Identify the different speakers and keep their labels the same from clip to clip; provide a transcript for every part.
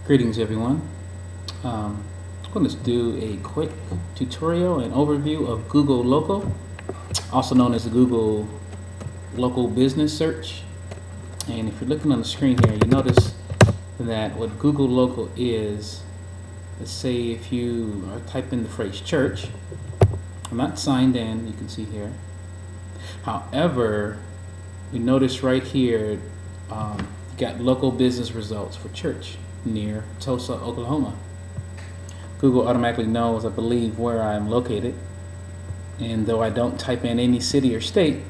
Speaker 1: Greetings everyone. I'm going to do a quick tutorial and overview of Google Local, also known as the Google Local Business Search. And if you're looking on the screen here, you notice that what Google Local is, let's say if you type in the phrase church, I'm not signed in, you can see here. However, you notice right here, you got local business results for church near Tulsa, Oklahoma. Google automatically knows, I believe, where I'm located, and though I don't type in any city or state,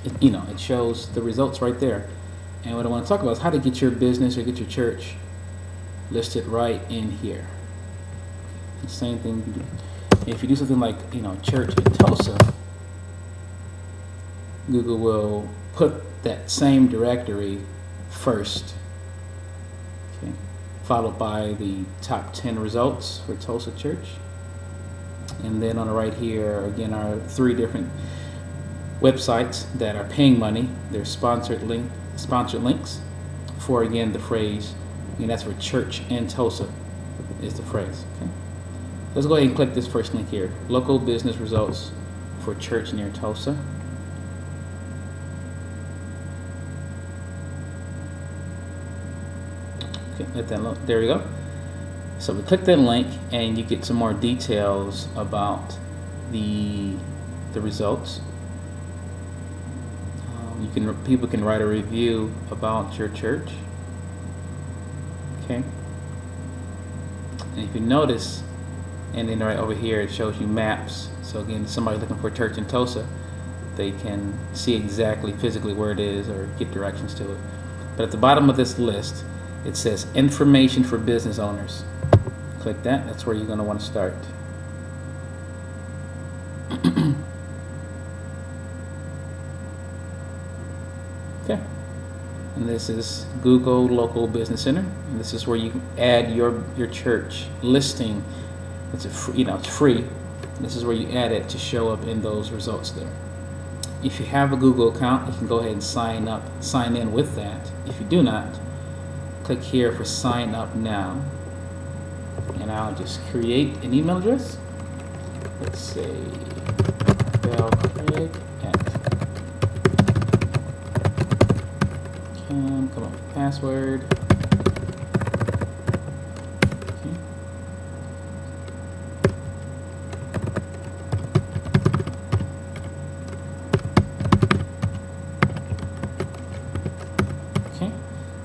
Speaker 1: it shows the results right there. And what I want to talk about is how to get your business or get your church listed right in here. The same thing, if you do something like church in Tulsa, Google will put that same directory first, okay, followed by the top 10 results for Tulsa Church. And then on the right here again are 3 different websites that are paying money. They're sponsored links for, again, the phrase, and that's for church in Tulsa is the phrase. Okay, let's go ahead and click this first link here, local business results for church near Tulsa. Okay, let that look. There we go. So we click that link and you get some more details about the results. People can write a review about your church. Okay. And if you notice, and then right over here it shows you maps. So again, somebody looking for a church in Tulsa, they can see exactly physically where it is or get directions to it. But at the bottom of this list, it says information for business owners. Click that. That's where you're going to want to start. Okay. And this is Google Local Business Center. And this is where you add your church listing. It's it's free. This is where you add it to show up in those results there. If you have a Google account, you can go ahead and sign in with that. If you do not, click here for sign up now, and I'll just create an email address. Let's say come on, password. Okay. Okay.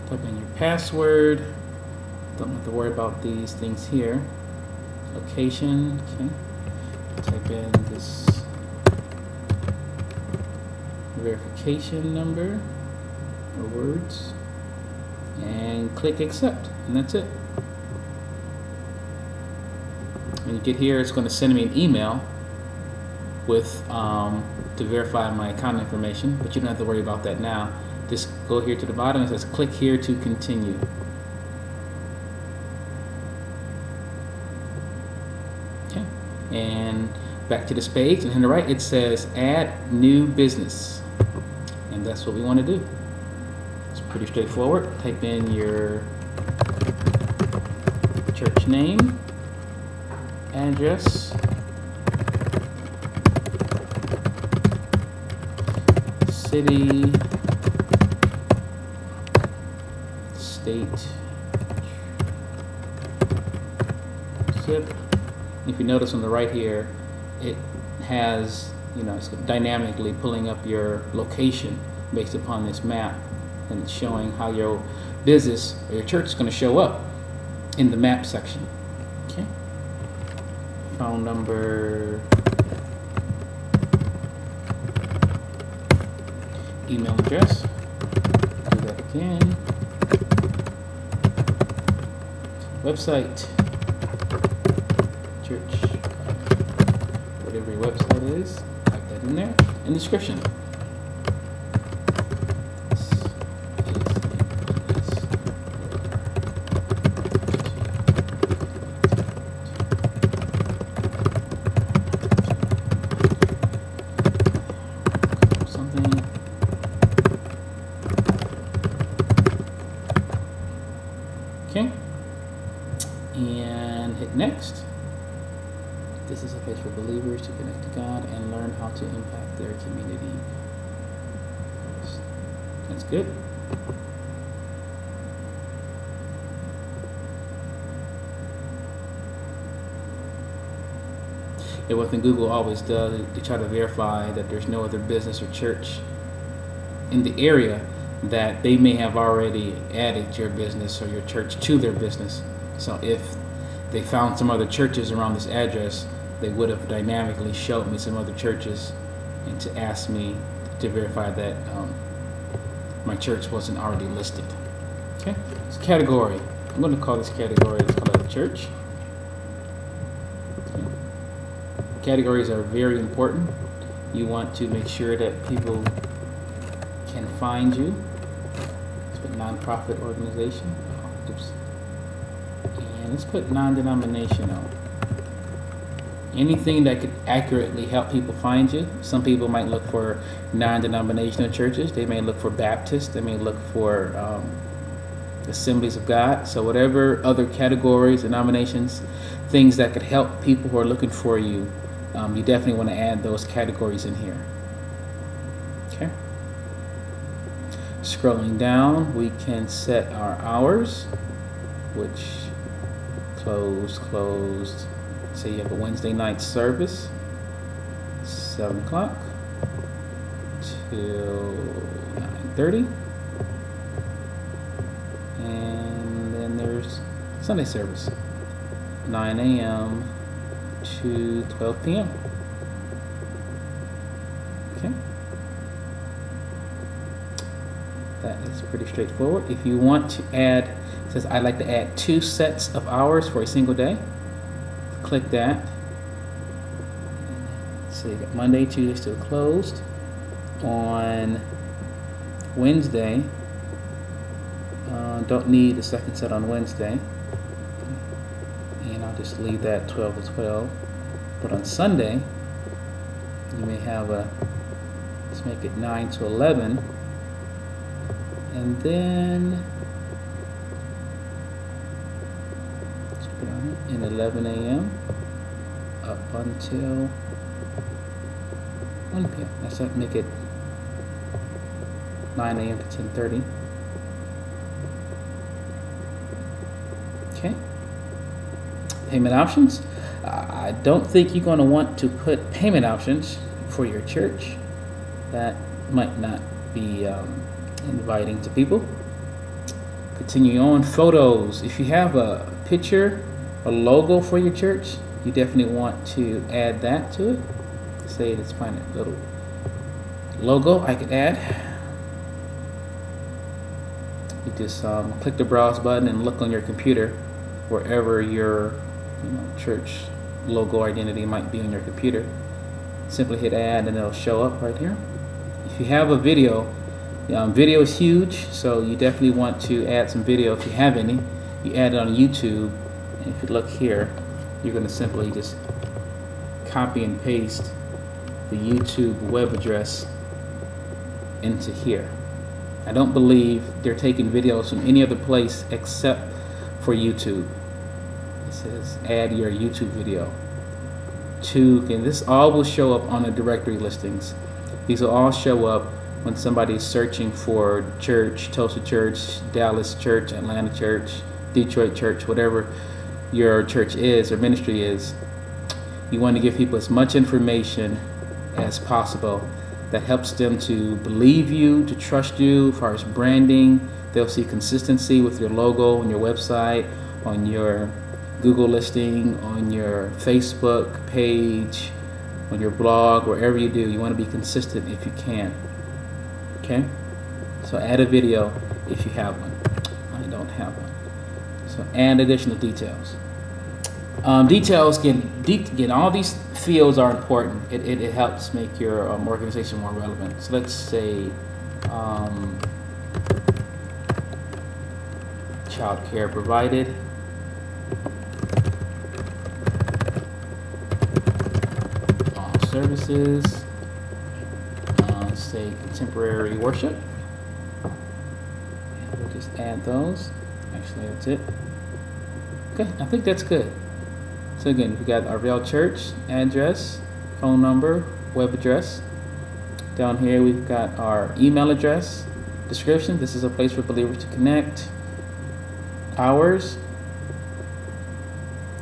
Speaker 1: Type in your password. Don't have to worry about these things here. Location. Okay. Type in this verification number or words and click accept, and that's it. When you get here, it's going to send me an email with to verify my account information, but you don't have to worry about that now. Just go here to the bottom. It says click here to continue. Okay, and back to this page, and on the right it says add new business, and that's what we want to do. It's pretty straightforward. Type in your church name, address, city, state, zip. If you notice on the right here, it has, it's dynamically pulling up your location based upon this map, and it's showing how your business or your church is going to show up in the map section. Okay. Phone number, email address. Do that again. Website, church, whatever your website is, type that in there, and description. Okay, and hit next. This is a place for believers to connect to God and learn how to impact their community. That's good. And one thing Google always does, they try to verify that there's no other business or church in the area that they may have already added your business or your church to their business. So if they found some other churches around this address, they would have dynamically showed me some other churches and to ask me to verify that my church wasn't already listed. Okay, it's category. I'm going to call this category, let's call it church. Okay. Categories are very important. You want to make sure that people can find you. Let's put nonprofit organization. Oh, oops. And let's put non-denominational. Anything that could accurately help people find you. Some people might look for non-denominational churches. They may look for Baptists. They may look for Assemblies of God. So whatever other categories, denominations, things that could help people who are looking for you, you definitely want to add those categories in here. Okay. Scrolling down, we can set our hours, which closed. Say you have a Wednesday night service, 7 o'clock till 9:30, and then there's Sunday service, 9 a.m. to 12 p.m. Okay, that is pretty straightforward. If you want to add, it says I'd like to add 2 sets of hours for a single day. Click that. So you got Monday, Tuesday still closed. On Wednesday, don't need a second set on Wednesday. And I'll just leave that 12 to 12. But on Sunday, you may have let's make it 9 to 11. And then in 11 a.m. up until 1 p.m. That's it. Make it 9 a.m. to 10:30. Okay. Payment options. I don't think you're going to want to put payment options for your church. That might not be inviting to people. Continue on. Photos. If you have a picture, a logo for your church, you definitely want to add that to it. Say let's find a little logo I could add. You just click the browse button and look on your computer wherever your church logo identity might be on your computer. Simply hit add and it'll show up right here. If you have a video, video is huge, so you definitely want to add some video if you have any. You add it on YouTube. And if you look here, you're going to simply just copy and paste the YouTube web address into here. I don't believe they're taking videos from any other place except for YouTube. It says add your YouTube video to, and this all will show up on the directory listings. These will all show up when somebody's searching for church, Tulsa Church, Dallas Church, Atlanta Church, Detroit Church, whatever your church is or ministry is. You want to give people as much information as possible that helps them to believe you, to trust you as far as branding. They'll see consistency with your logo on your website, on your Google listing, on your Facebook page, on your blog, wherever you do. You want to be consistent if you can. Okay? So add a video if you have one. I don't have one. So add additional details. Details, again, all these fields are important. It helps make your organization more relevant. So let's say child care provided. All services. Say contemporary worship. And we'll just add those. Actually, that's it. Okay, I think that's good. So again, we got our real church address, phone number, web address. Down here, we've got our email address, description. This is a place for believers to connect. Hours.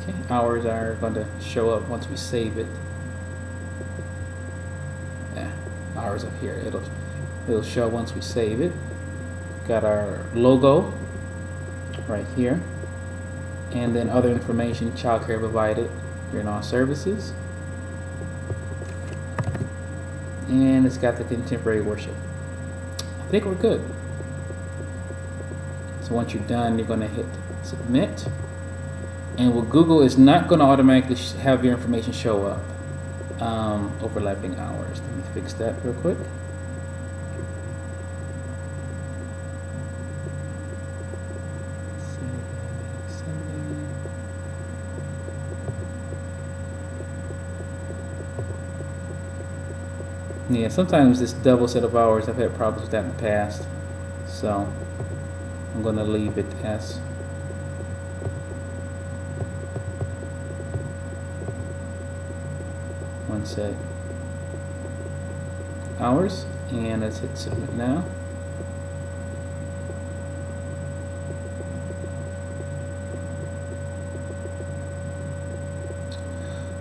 Speaker 1: Okay, hours are going to show up once we save it. Yeah, hours up here. It'll show once we save it. Got our logo right here, and then other information: childcare provided during all services, and it's got the contemporary worship. I think we're good. So once you're done, you're going to hit submit, and what Google is not going to automatically have your information show up. Overlapping hours. Let me fix that real quick. Yeah, sometimes this double set of hours, I've had problems with that in the past, so I'm going to leave it as one set hours, and let's hit submit now.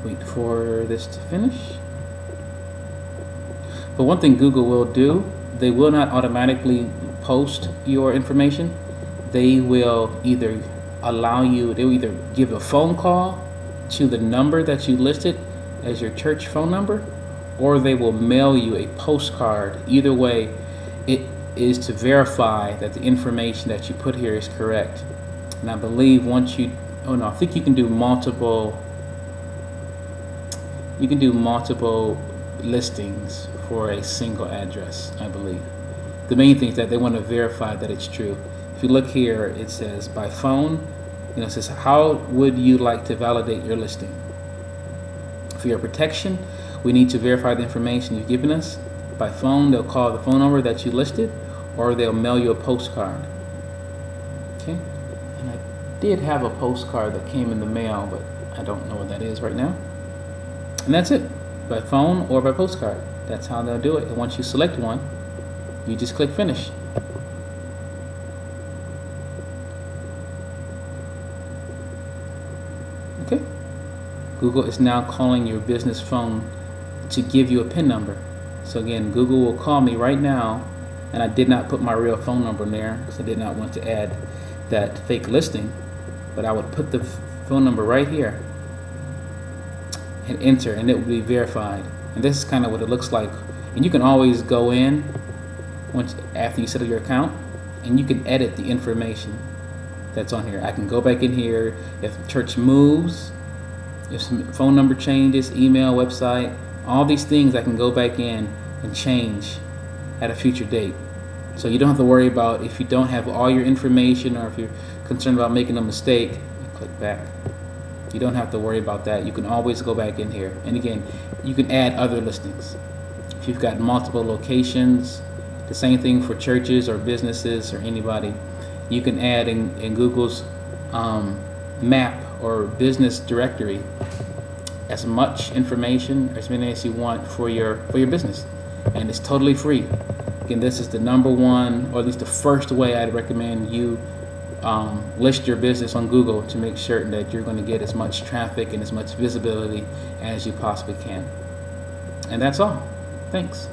Speaker 1: Wait for this to finish. But one thing Google will do, they will not automatically post your information. They will either give a phone call to the number that you listed as your church phone number, or they will mail you a postcard. Either way, it is to verify that the information that you put here is correct. And I believe once you, I think you can do multiple listings for a single address, I believe. The main thing is that they want to verify that it's true. If you look here, it says by phone, it says, how would you like to validate your listing? For your protection, we need to verify the information you've given us. By phone, they'll call the phone number that you listed, or they'll mail you a postcard. Okay, and I did have a postcard that came in the mail, but I don't know what that is right now. And that's it, by phone or by postcard. That's how they'll do it. And once you select one, you just click finish. Okay. Google is now calling your business phone to give you a PIN number. So again, Google will call me right now, and I did not put my real phone number in there because I did not want to add that fake listing, but I would put the phone number right here and enter, and it will be verified. And this is kind of what it looks like. And you can always go in after you set up your account, and you can edit the information that's on here. I can go back in here if the church moves, if some phone number changes, email, website, all these things I can go back in and change at a future date. So you don't have to worry about if you don't have all your information, or if you're concerned about making a mistake, click back. You don't have to worry about that. You can always go back in here. And again, you can add other listings. If you've got multiple locations, the same thing for churches or businesses or anybody, you can add in Google's map or business directory as much information, as many as you want for your business. And it's totally free. Again, this is the number one, or at least the first way I'd recommend you list your business on Google to make certain that you're going to get as much traffic and as much visibility as you possibly can. And that's all. Thanks.